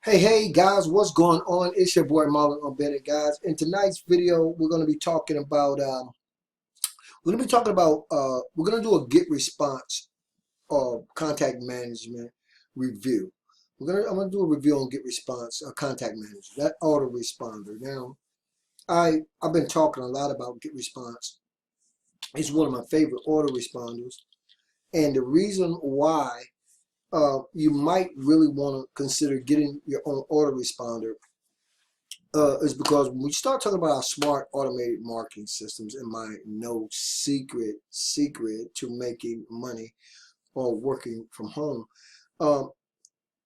Hey guys, what's going on? It's your boy Marlon O Bennett, guys. In tonight's video, we're going to be talking about we're going to do a Get Response Contact Management review. I'm going to do a review on Get Response Contact Management, that autoresponder. Now, I've been talking a lot about Get Response. It's one of my favorite autoresponders, and the reason why you might really want to consider getting your own autoresponder is because when we start talking about our smart automated marketing systems, and my no secret to making money or working from home, um,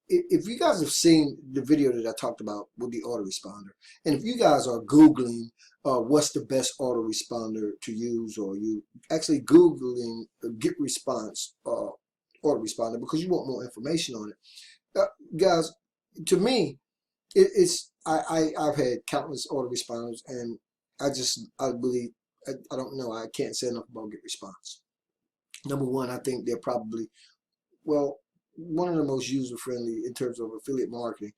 if you guys have seen the video that I talked about with the autoresponder, and if you guys are Googling what's the best autoresponder to use, or you actually Googling Get Response autoresponder because you want more information on it, guys, to me, I've had countless autoresponders, and I believe I don't know, I can't say enough about Get Response. Number one, I think they're probably, well, one of the most user friendly in terms of affiliate marketing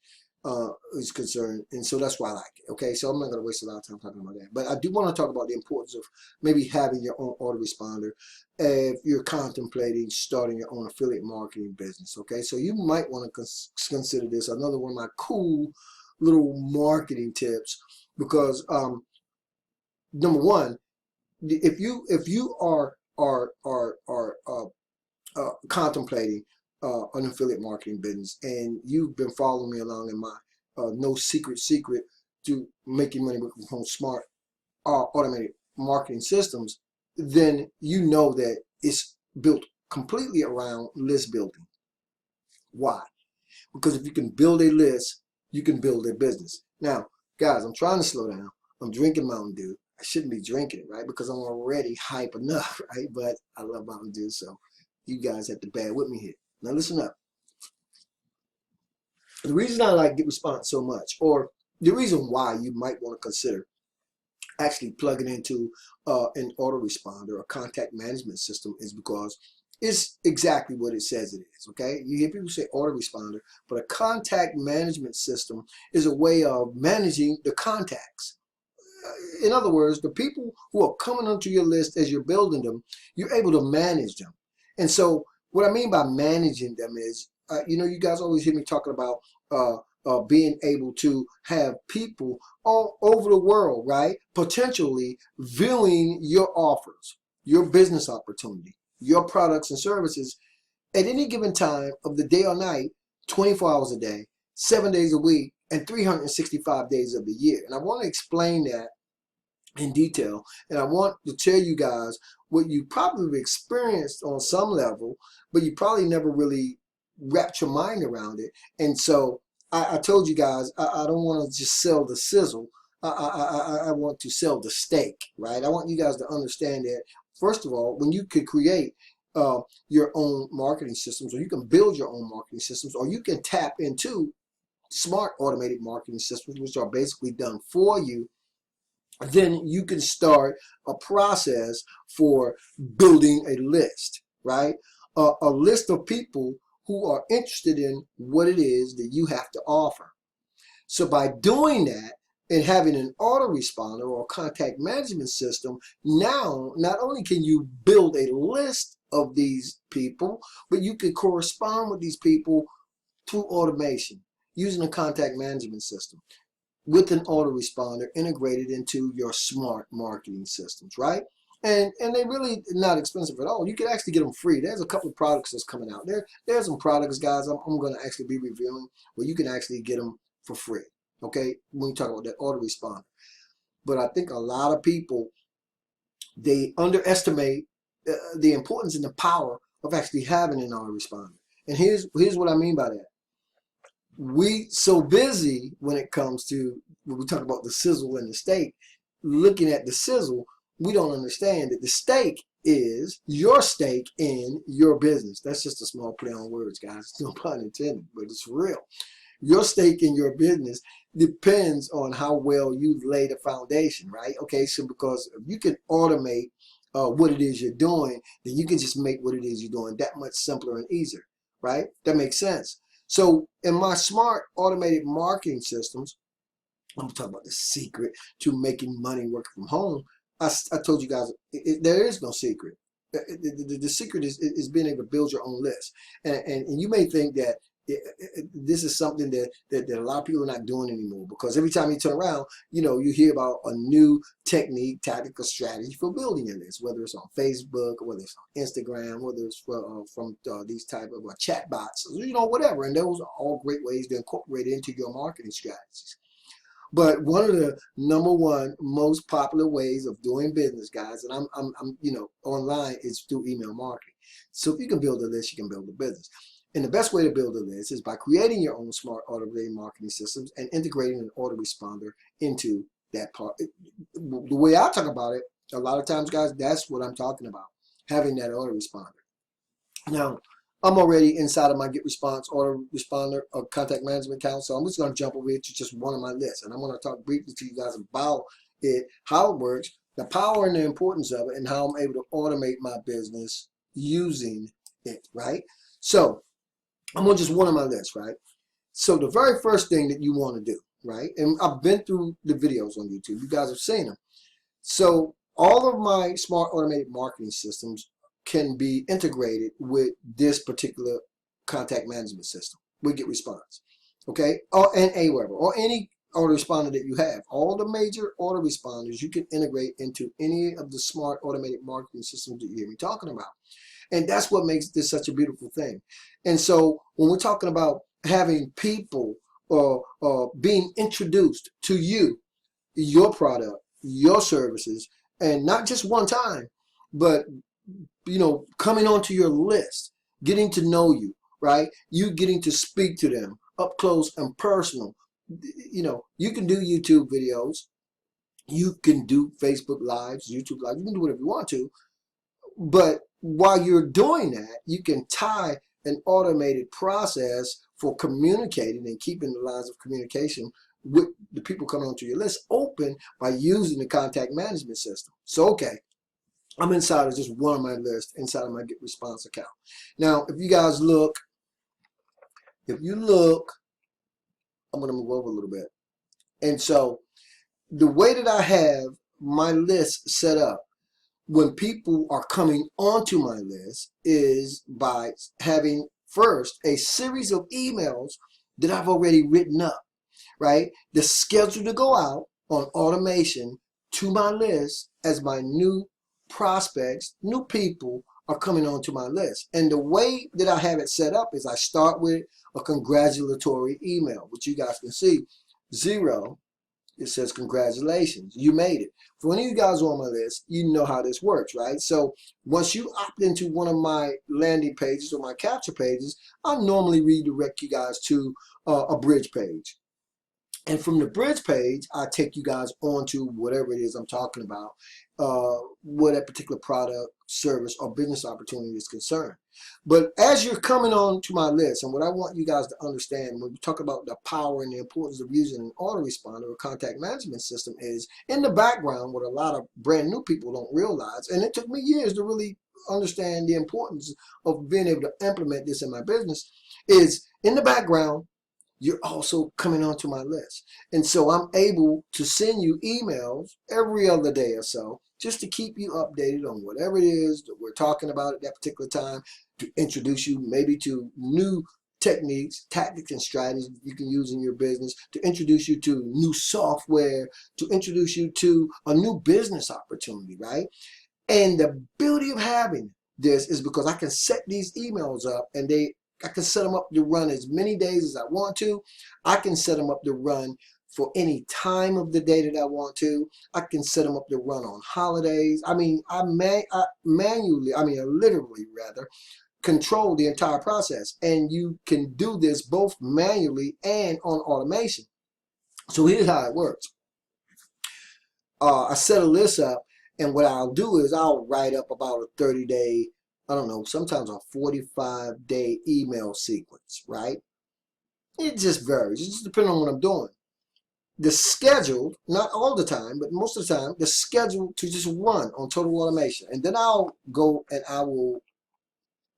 is concerned, and so that's why I like it. Okay, so I'm not going to waste a lot of time talking about that, but I do want to talk about the importance of maybe having your own autoresponder if you're contemplating starting your own affiliate marketing business. Okay, so you might want to consider this another one of my cool little marketing tips, because number one, if you are contemplating an affiliate marketing business, and you've been following me along in my no secret to making money with home smart automated marketing systems, then you know that it's built completely around list building. Why? Because if you can build a list, you can build a business. Now, guys, I'm trying to slow down. I'm drinking Mountain Dew. I shouldn't be drinking it, right? Because I'm already hype enough, right? But I love Mountain Dew, so you guys have to bear with me here. Now listen up. The reason I like Get Response so much, or the reason why you might want to consider actually plugging into an autoresponder or contact management system, is because it's exactly what it says it is. Okay, you hear people say autoresponder, but a contact management system is a way of managing the contacts. In other words, the people who are coming onto your list as you're building them, you're able to manage them. And so what I mean by managing them is, you guys always hear me talking about being able to have people all over the world, right, potentially viewing your offers, your business opportunity, your products and services at any given time of the day or night, 24 hours a day, 7 days a week, and 365 days of the year. And I want to explain that in detail, and I want to tell you guys what you probably experienced on some level, but you probably never really wrapped your mind around it. And so I told you guys, I don't want to just sell the sizzle. I want to sell the steak, right? I want you guys to understand that, first of all, when you could create your own marketing systems, or you can build your own marketing systems, or you can tap into smart automated marketing systems, which are basically done for you, then you can start a process for building a list, right? A list of people who are interested in what it is that you have to offer. So by doing that and having an autoresponder or contact management system, now not only can you build a list of these people, but you can correspond with these people through automation using a contact management system with an autoresponder integrated into your smart marketing systems, right? And they're really not expensive at all. You can actually get them free. There's a couple of products that's coming out. There's some products, guys, I'm going to actually be reviewing where you can actually get them for free, okay, when you talk about that autoresponder. But I think a lot of people, they underestimate the importance and the power of actually having an autoresponder. And here's what I mean by that. We so busy when it comes to, when we talk about the sizzle and the steak, looking at the sizzle, we don't understand that the steak is your stake in your business. That's just a small play on words, guys. No pun intended, but it's real. Your stake in your business depends on how well you've laid a foundation, right? Okay, so because if you can automate what it is you're doing, then you can just make what it is you're doing that much simpler and easier, right? That makes sense. So in my smart automated marketing systems, I'm talking about the secret to making money working from home. I told you guys, there is no secret. The secret is being able to build your own list. And you may think that this is something that a lot of people are not doing anymore, because every time you turn around, you hear about a new technique, tactical strategy for building your list, whether it's on Facebook, or whether it's on Instagram, whether it's from these type of chat bots, whatever. And those are all great ways to incorporate it into your marketing strategies. But one of the number one most popular ways of doing business, guys, and I'm online, is through email marketing. So if you can build a list, you can build a business. And the best way to build a list is by creating your own smart automated marketing systems and integrating an autoresponder into that part. The way I talk about it, a lot of times, guys, that's what I'm talking about, having that autoresponder. Now, I'm already inside of my Get Response autoresponder contact management account, so I'm just going to jump over here to just one of my lists, and I'm going to talk briefly to you guys about it, how it works, the power and the importance of it, and how I'm able to automate my business using it, right? So I'm on just one of my lists, right? So the very first thing that you want to do, right? And I've been through the videos on YouTube. You guys have seen them. So all of my smart automated marketing systems can be integrated with this particular contact management system. We Get Response, okay? And Aweber, or any autoresponder that you have. All the major autoresponders you can integrate into any of the smart automated marketing systems that you hear me talking about. And that's what makes this such a beautiful thing. And so when we're talking about having people being introduced to you, your product, your services, and not just one time, but coming onto your list, getting to know you, right? You getting to speak to them up close and personal. You can do YouTube videos, you can do Facebook Lives, YouTube Lives, you can do whatever you want to, but while you're doing that, you can tie an automated process for communicating and keeping the lines of communication with the people coming onto your list open by using the contact management system. So, okay, I'm inside of just one of my lists, inside of my Get Response account. Now, if you look, I'm going to move over a little bit. And so the way that I have my list set up when people are coming onto my list is by having first a series of emails that I've already written up, right? The schedule to go out on automation to my list as my new prospects, new people are coming onto my list. And the way that I have it set up is I start with a congratulatory email, which you guys can see, 0. It says, congratulations, you made it. For any of you guys on my list, you know how this works, right? So once you opt into one of my landing pages or my capture pages, I normally redirect you guys to a bridge page. And from the bridge page, I take you guys onto whatever it is I'm talking about, what that particular product, service, or business opportunity is concerned. But as you're coming on to my list, and what I want you guys to understand when we talk about the power and the importance of using an autoresponder or contact management system is, in the background, what a lot of brand new people don't realize, and it took me years to really understand the importance of being able to implement this in my business, is in the background, you're also coming onto my list. And so I'm able to send you emails every other day or so just to keep you updated on whatever it is that we're talking about at that particular time, to introduce you maybe to new techniques, tactics, and strategies you can use in your business, to introduce you to new software, to introduce you to a new business opportunity, right? And the beauty of having this is because I can set these emails up, and I can set them up to run as many days as I want to. I can set them up to run for any time of the day that I want to. I can set them up to run on holidays. I mean, I literally control the entire process. And you can do this both manually and on automation. So here's how it works. I set a list up, and what I'll do is I'll write up about a 30-day, I don't know, sometimes a 45-day email sequence, right? It just varies. It just depends on what I'm doing. The schedule, not all the time, but most of the time, the schedule to just run on total automation. And then I'll go and I will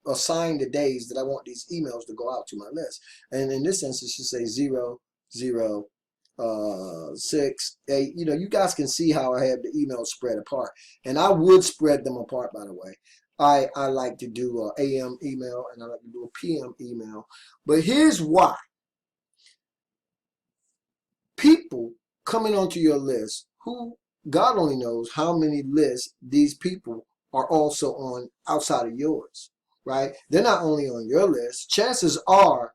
assign the days that I want these emails to go out to my list. And in this instance, you say 0, 0, 6, 8. You know, you guys can see how I have the emails spread apart. And I would spread them apart, by the way. I like to do a AM email and I like to do a PM email. But here's why. People coming onto your list who God only knows how many lists these people are also on outside of yours, right? They're not only on your list, chances are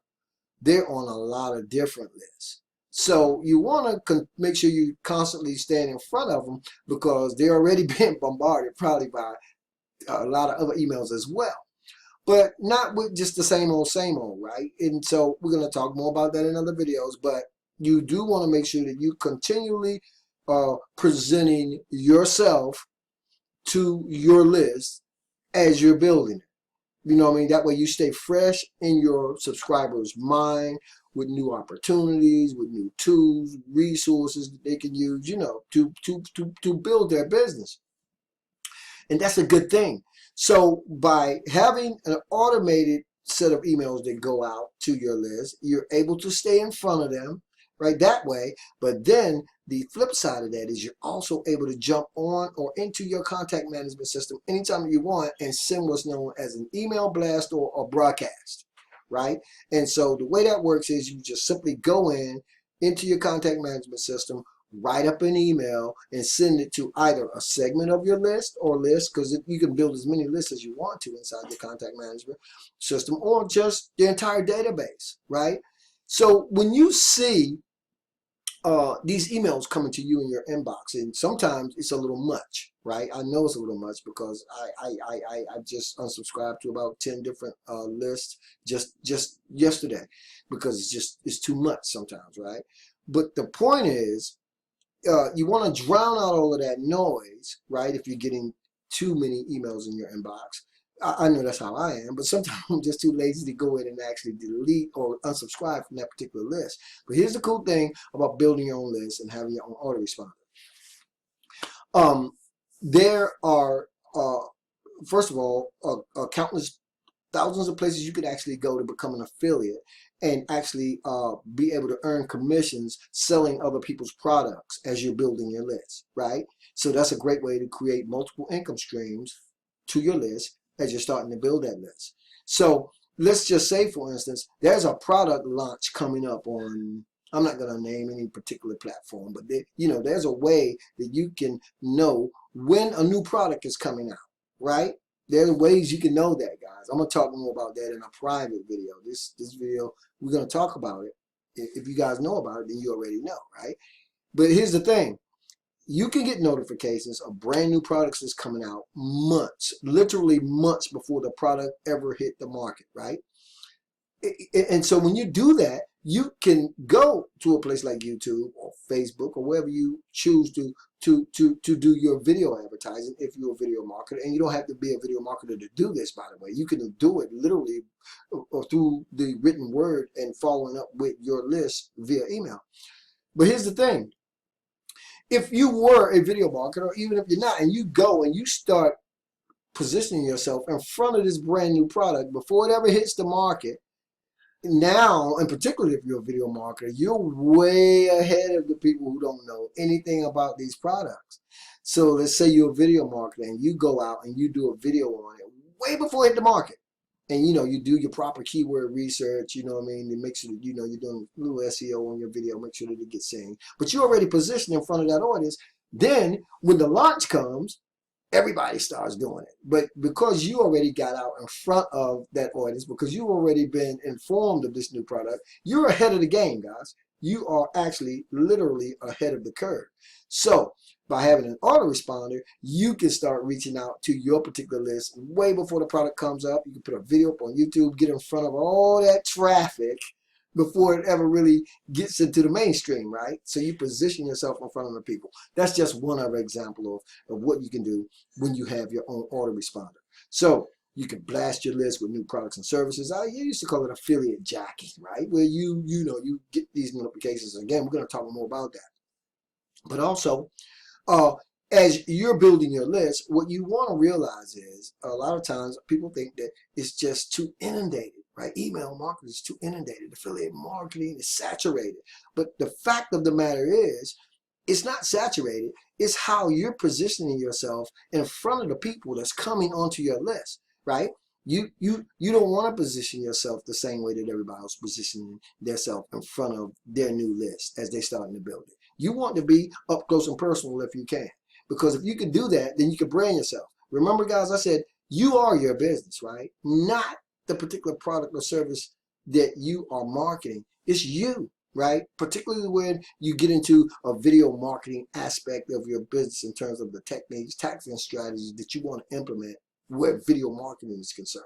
they're on a lot of different lists. So you want to make sure you constantly stand in front of them because they're already being bombarded probably by a lot of other emails as well. But not with just the same old, right? And so we're going to talk more about that in other videos, but you do want to make sure that you continually presenting yourself to your list as you're building it. You know what I mean? That way you stay fresh in your subscribers' mind with new opportunities, with new tools, resources that they can use, you know, to build their business. And that's a good thing. So by having an automated set of emails that go out to your list, you're able to stay in front of them, right, that way. But then the flip side of that is you're also able to jump on or into your contact management system anytime you want and send what's known as an email blast or a broadcast, right? And so the way that works is you just simply go into your contact management system, write up an email and send it to either a segment of your list or list, because you can build as many lists as you want to inside your contact management system, or just the entire database, right? So when you see these emails coming to you in your inbox, and sometimes it's a little much, right? I know it's a little much because I just unsubscribed to about 10 different lists just yesterday because it's too much sometimes, right? But the point is, you want to drown out all of that noise, right? If you're getting too many emails in your inbox. I know that's how I am, but sometimes I'm just too lazy to go in and actually delete or unsubscribe from that particular list. But here's the cool thing about building your own list and having your own autoresponder. There are, first of all, countless thousands of places you could actually go to become an affiliate and actually be able to earn commissions selling other people's products as you're building your list, right? So that's a great way to create multiple income streams to your list as you're starting to build that list. So let's just say, for instance, there's a product launch coming up on, I'm not going to name any particular platform, but there's a way that you can know when a new product is coming out, right? There are ways you can know that, guys. I'm going to talk more about that in a private video. This video, we're going to talk about it. If you guys know about it, then you already know, right? But here's the thing. You can get notifications of brand new products that's coming out months, literally months before the product ever hit the market, right? And so when you do that, you can go to a place like YouTube or Facebook or wherever you choose to do your video advertising if you're a video marketer. And you don't have to be a video marketer to do this, by the way. You can do it literally or through the written word and following up with your list via email. But here's the thing. If you were a video marketer, or even if you're not, and you go and you start positioning yourself in front of this brand new product before it ever hits the market, now, and particularly if you're a video marketer, you're way ahead of the people who don't know anything about these products. So let's say you're a video marketer and you go out and you do a video on it way before it hit the market. And, you do your proper keyword research, you know what I mean, to make sure that, you're doing a little SEO on your video, make sure that it gets seen. But you're already positioned in front of that audience. Then when the launch comes, everybody starts doing it. But because you already got out in front of that audience, because you've already been informed of this new product, you're ahead of the game, guys. You are actually literally ahead of the curve. So by having an autoresponder, you can start reaching out to your particular list way before the product comes up. You can put a video up on YouTube, get in front of all that traffic before it ever really gets into the mainstream, right? So you position yourself in front of the people. That's just one other example of what you can do when you have your own autoresponder. So you can blast your list with new products and services. I used to call it affiliate jacking, right? Where you get these notifications. Again, we're going to talk more about that. But also, as you're building your list, what you want to realize is a lot of times people think that it's just too inundated, right? Email marketing is too inundated. Affiliate marketing is saturated. But the fact of the matter is, it's not saturated. It's how you're positioning yourself in front of the people that's coming onto your list, right? You don't want to position yourself the same way that everybody else positioning themselves in front of their new list as they starting to build it. You want to be up close and personal if you can. Because if you can do that, then you can brand yourself. Remember, guys, I said you are your business, right? Not the particular product or service that you are marketing. It's you, right? Particularly when you get into a video marketing aspect of your business in terms of the techniques, tactics, and strategies that you want to implement where video marketing is concerned.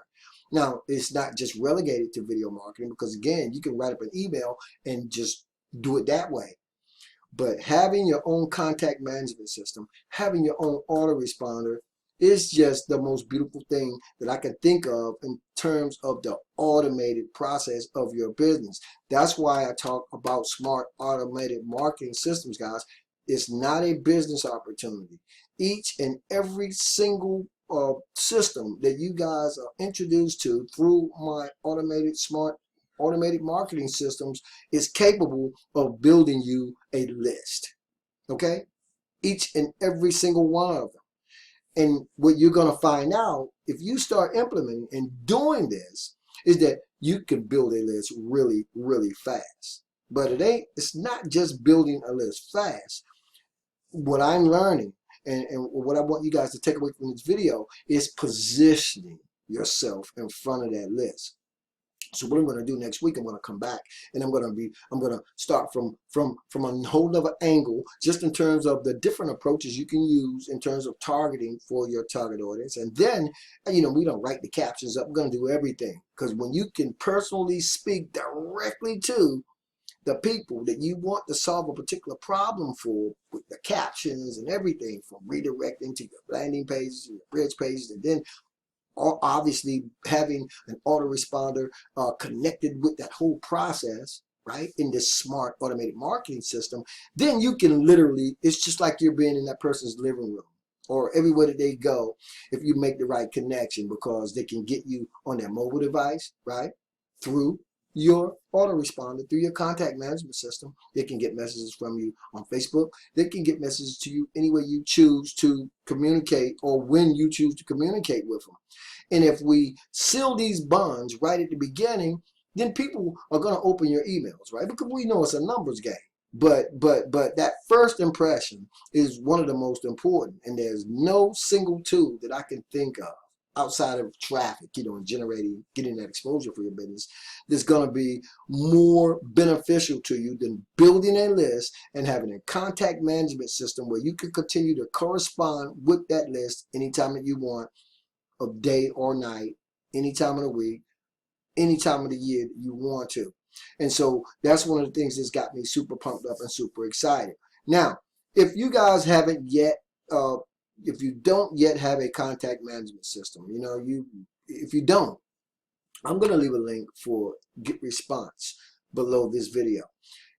Now, it's not just relegated to video marketing because, again, you can write up an email and just do it that way. But having your own contact management system, having your own autoresponder is just the most beautiful thing that I can think of in terms of the automated process of your business. That's why I talk about smart automated marketing systems, guys. It's not a business opportunity. Each and every single system that you guys are introduced to through my smart automated marketing systems is capable of building you a list. Okay? Each and every single one of them. And what you're going to find out if you start implementing and doing this is that you can build a list really, really fast. But it's not just building a list fast. What I'm learning and what I want you guys to take away from this video is positioning yourself in front of that list. So what I'm going to do next week, I'm going to come back and I'm going to start from a whole other angle, just in terms of the different approaches you can use in terms of targeting for your target audience. And then, we don't write the captions up. We're going to do everything, because when you can personally speak directly to the people that you want to solve a particular problem for, with the captions and everything, from redirecting to your landing pages and your bridge pages, and then obviously having an autoresponder connected with that whole process, right, in this smart automated marketing system, then you can literally, it's just like you're being in that person's living room or everywhere that they go, if you make the right connection, because they can get you on their mobile device, right, through your autoresponder, through your contact management system. They can get messages from you on Facebook. They can get messages to you any way you choose to communicate, or when you choose to communicate with them. And if we seal these bonds right at the beginning, then people are going to open your emails, right? Because we know it's a numbers game. But that first impression is one of the most important, and there's no single tool that I can think of outside of traffic, and getting that exposure for your business, that's going to be more beneficial to you than building a list and having a contact management system where you can continue to correspond with that list anytime that you want, of day or night, any time of the week, any time of the year that you want to. And so that's one of the things that's got me super pumped up and super excited. Now, if you guys haven't yet, if you don't yet have a contact management system, if you don't, I'm going to leave a link for Get Response below this video.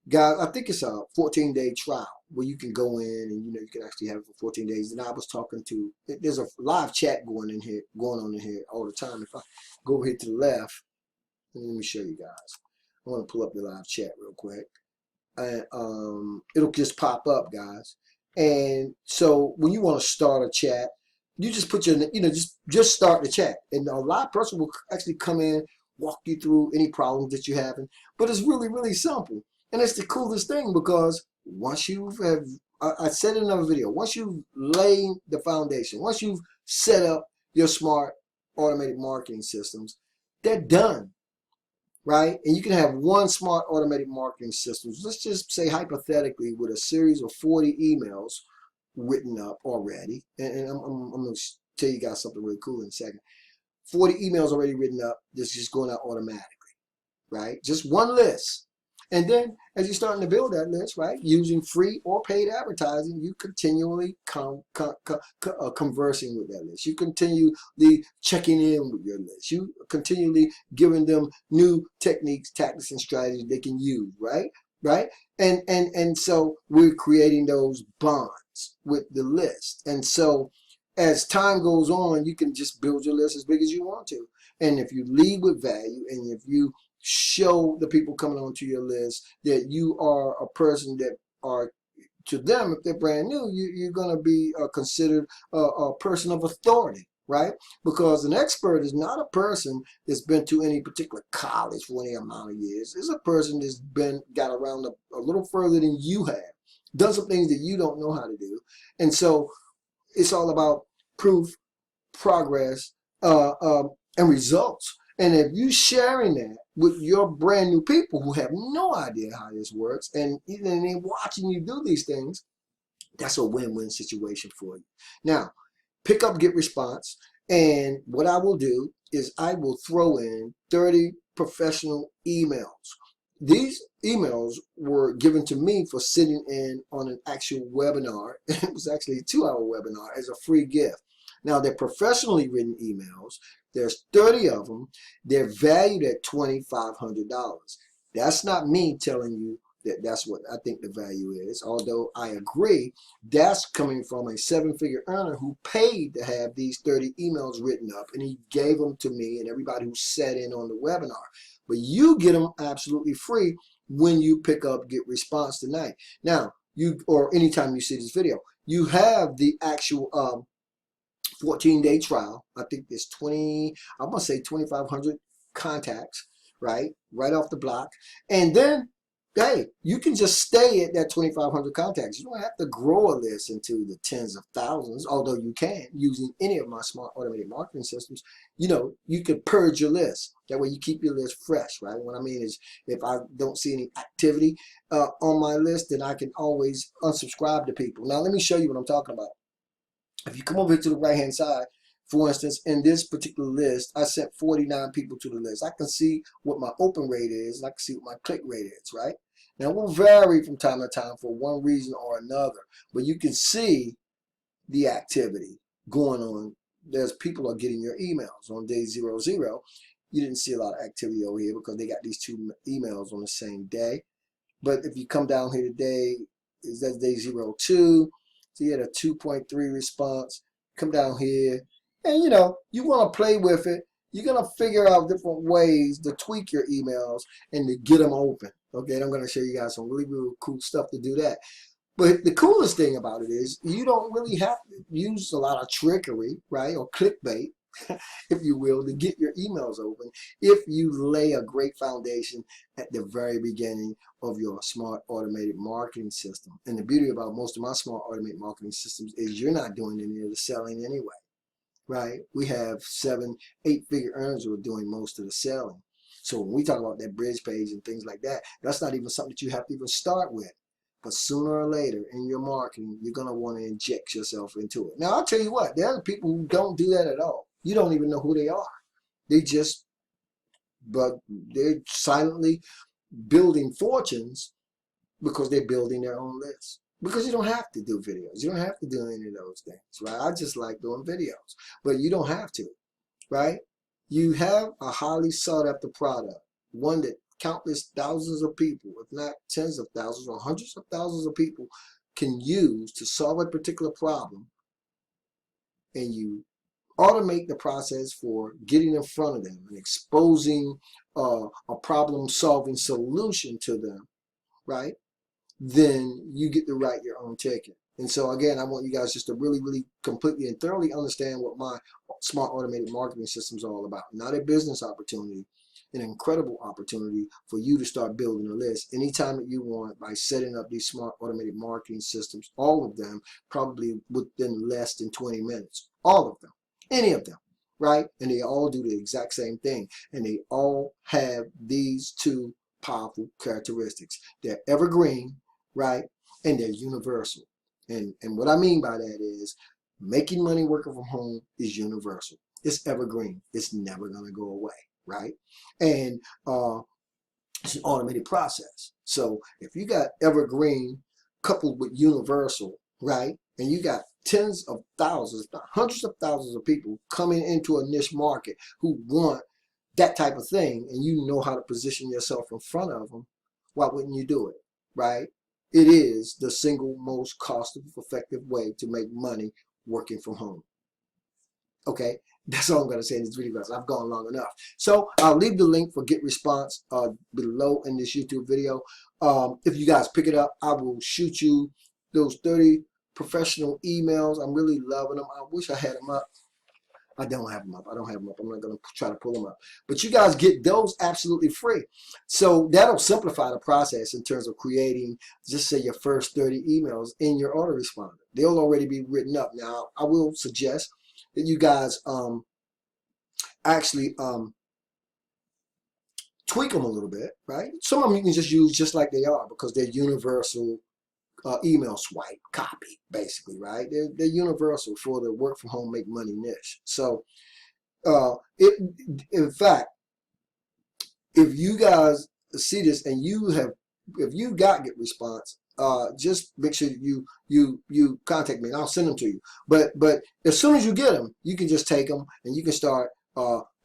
Guys, I think it's a 14-day trial where you can go in and you can actually have it for 14 days. And I was talking to, there's a live chat going on in here all the time. If I go over here to the left, let me show you guys. I want to pull up the live chat real quick, and it'll just pop up, guys. And so when you want to start a chat, you just put your, just start the chat, and a live person will actually come in, walk you through any problems that you're having. But it's really, really simple. And it's the coolest thing, because once you have, I said in another video, once you've laid the foundation, once you've set up your smart automated marketing systems, they're done, right? And you can have one smart automated marketing system, let's just say hypothetically, with a series of 40 emails written up already. And I'm going to tell you guys something really cool in a second. 40 emails already written up, that's just going out automatically, right? Just one list. And then as you're starting to build that list, right, using free or paid advertising, you continually conversing with that list. You continually checking in with your list. You continually giving them new techniques, tactics, and strategies they can use, right? And so we're creating those bonds. response with the list. And so as time goes on, you can just build your list as big as you want to. And if you lead with value, and if you show the people coming onto your list that you are a person that are, to them, if they're brand new, you're going to be considered a person of authority, right? Because an expert is not a person that's been to any particular college for any amount of years. It's a person that's got around a little further than you have, done some things that you don't know how to do. And so it's all about proof, progress, and results. And if you sharing that with your brand new people who have no idea how this works, and even they watching you do these things, that's a win-win situation for you. Now, pick up Get Response, and what I will do is I will throw in 30 professional emails. These emails were given to me for sitting in on an actual webinar. It was actually a 2-hour webinar as a free gift. Now, they're professionally written emails. There's 30 of them. They're valued at $2,500. That's not me telling you that that's what I think the value is, although I agree that's coming from a 7-figure earner who paid to have these 30 emails written up, and he gave them to me and everybody who sat in on the webinar. But you get them absolutely free when you pick up Get Response tonight. Now, or anytime you see this video, you have the actual 14-day trial. I think there's I'm gonna say 2,500 contacts, right off the block. And then, hey, you can just stay at that 2,500 contacts. You don't have to grow a list into the tens of thousands, although you can using any of my smart automated marketing systems. You know, you can purge your list. That way you keep your list fresh, right? What I mean is, if I don't see any activity on my list, then I can always unsubscribe to people. Now, let me show you what I'm talking about. If you come over here to the right-hand side, for instance, in this particular list, I sent 49 people to the list. I can see what my open rate is, and I can see what my click rate is, right? Now, it will vary from time to time for one reason or another, but you can see the activity going on. There's people are getting your emails on day 00. You didn't see a lot of activity over here because they got these 2 emails on the same day. But if you come down here today, that's day 02. So you had a 2.3 response. Come down here, and you know, you want to play with it. You're going to figure out different ways to tweak your emails and to get them open. Okay, and I'm going to show you guys some really, really cool stuff to do that. But the coolest thing about it is you don't really have to use a lot of trickery, right, or clickbait, if you will, to get your emails open if you lay a great foundation at the very beginning of your smart automated marketing system. And the beauty about most of my smart automated marketing systems is you're not doing any of the selling anyway, right? We have 7, 8-figure earners who are doing most of the selling. So when we talk about that bridge page and things like that, that's not even something that you have to even start with. But sooner or later in your marketing, you're going to want to inject yourself into it. Now, I'll tell you what, there are people who don't do that at all. You don't even know who they are. But they're silently building fortunes because they're building their own list. Because you don't have to do videos. You don't have to do any of those things, right? I just like doing videos, but you don't have to, right? You have a highly sought after product, one that countless thousands of people, if not tens of thousands or hundreds of thousands of people can use to solve a particular problem, and you automate the process for getting in front of them and exposing a problem-solving solution to them, right? Then you get to write your own ticket. And so again, I want you guys just to really, really completely and thoroughly understand what my smart automated marketing system is all about. Not a business opportunity, an incredible opportunity for you to start building a list anytime that you want by setting up these smart automated marketing systems, all of them probably within less than 20 minutes, all of them. Any of them, right? And they all do the exact same thing. And they all have these 2 powerful characteristics. They're evergreen, right? And they're universal. And what I mean by that is making money working from home is universal. It's evergreen. It's never going to go away, right? And it's an automated process. So if you got evergreen coupled with universal, right? And you got tens of thousands, hundreds of thousands of people coming into a niche market who want that type of thing, and you know how to position yourself in front of them, why wouldn't you do it, right? it is the single most cost-effective way to make money working from home. Okay, that's all I'm going to say in this video, guys. I've gone long enough. So I'll leave the link for Get Response below in this YouTube video. If you guys pick it up, I will shoot you those 30 professional emails. I'm really loving them. I wish I had them up. I don't have them up. I don't have them up. I'm not going to try to pull them up. But you guys get those absolutely free. So that'll simplify the process in terms of creating, just say, your first 30 emails in your autoresponder. They'll already be written up. Now, I will suggest that you guys actually tweak them a little bit, right? Some of them you can just use just like they are because they're universal email swipe copy, basically, right? They're universal for the work from home, make money niche. So in fact, if you guys see this and if you got Get Response, just make sure you contact me and I'll send them to you. But as soon as you get them, you can just take them and you can start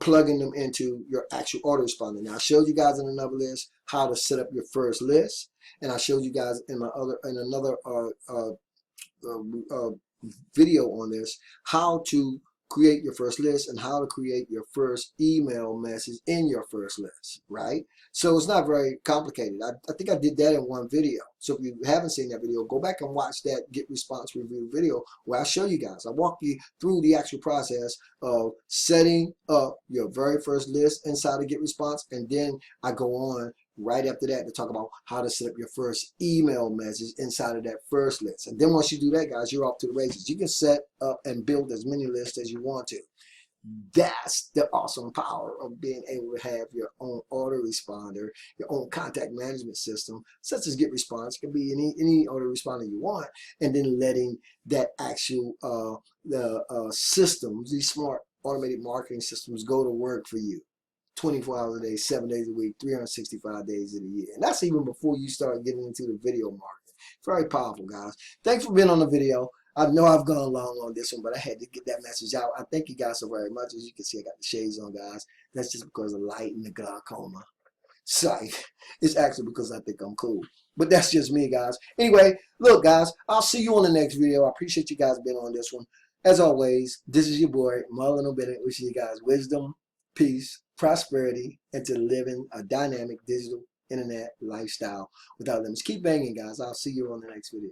plugging them into your actual autoresponder. Now I showed you guys in another list how to set up your first list, and I showed you guys in another video on this how to create your first list and how to create your first email message in your first list, right? So it's not very complicated. I think I did that in one video. So if you haven't seen that video, go back and watch that Get Response review video where I show you guys. I walk you through the actual process of setting up your very first list inside of Get Response, and then I go on right after that to talk about how to set up your first email message inside of that first list. And then once you do that, guys, you're off to the races. You can set up and build as many lists as you want to. That's the awesome power of being able to have your own autoresponder, your own contact management system, such as Get Response. It can be any autoresponder you want, and then letting that actual systems, these smart automated marketing systems, go to work for you 24 hours a day, 7 days a week, 365 days of the year. And that's even before you start getting into the video market. Very powerful, guys. Thanks for being on the video. I know I've gone long on this one, but I had to get that message out. I thank you guys so very much. As you can see, I got the shades on, guys. That's just because of light and the glaucoma. Psych. It's actually because I think I'm cool. But that's just me, guys. Anyway, look, guys, I'll see you on the next video. I appreciate you guys being on this one. As always, this is your boy, Marlon O Bennett, wishing you guys wisdom, peace, prosperity, and to living a dynamic digital internet lifestyle without limits. Keep banging, guys. I'll see you on the next video.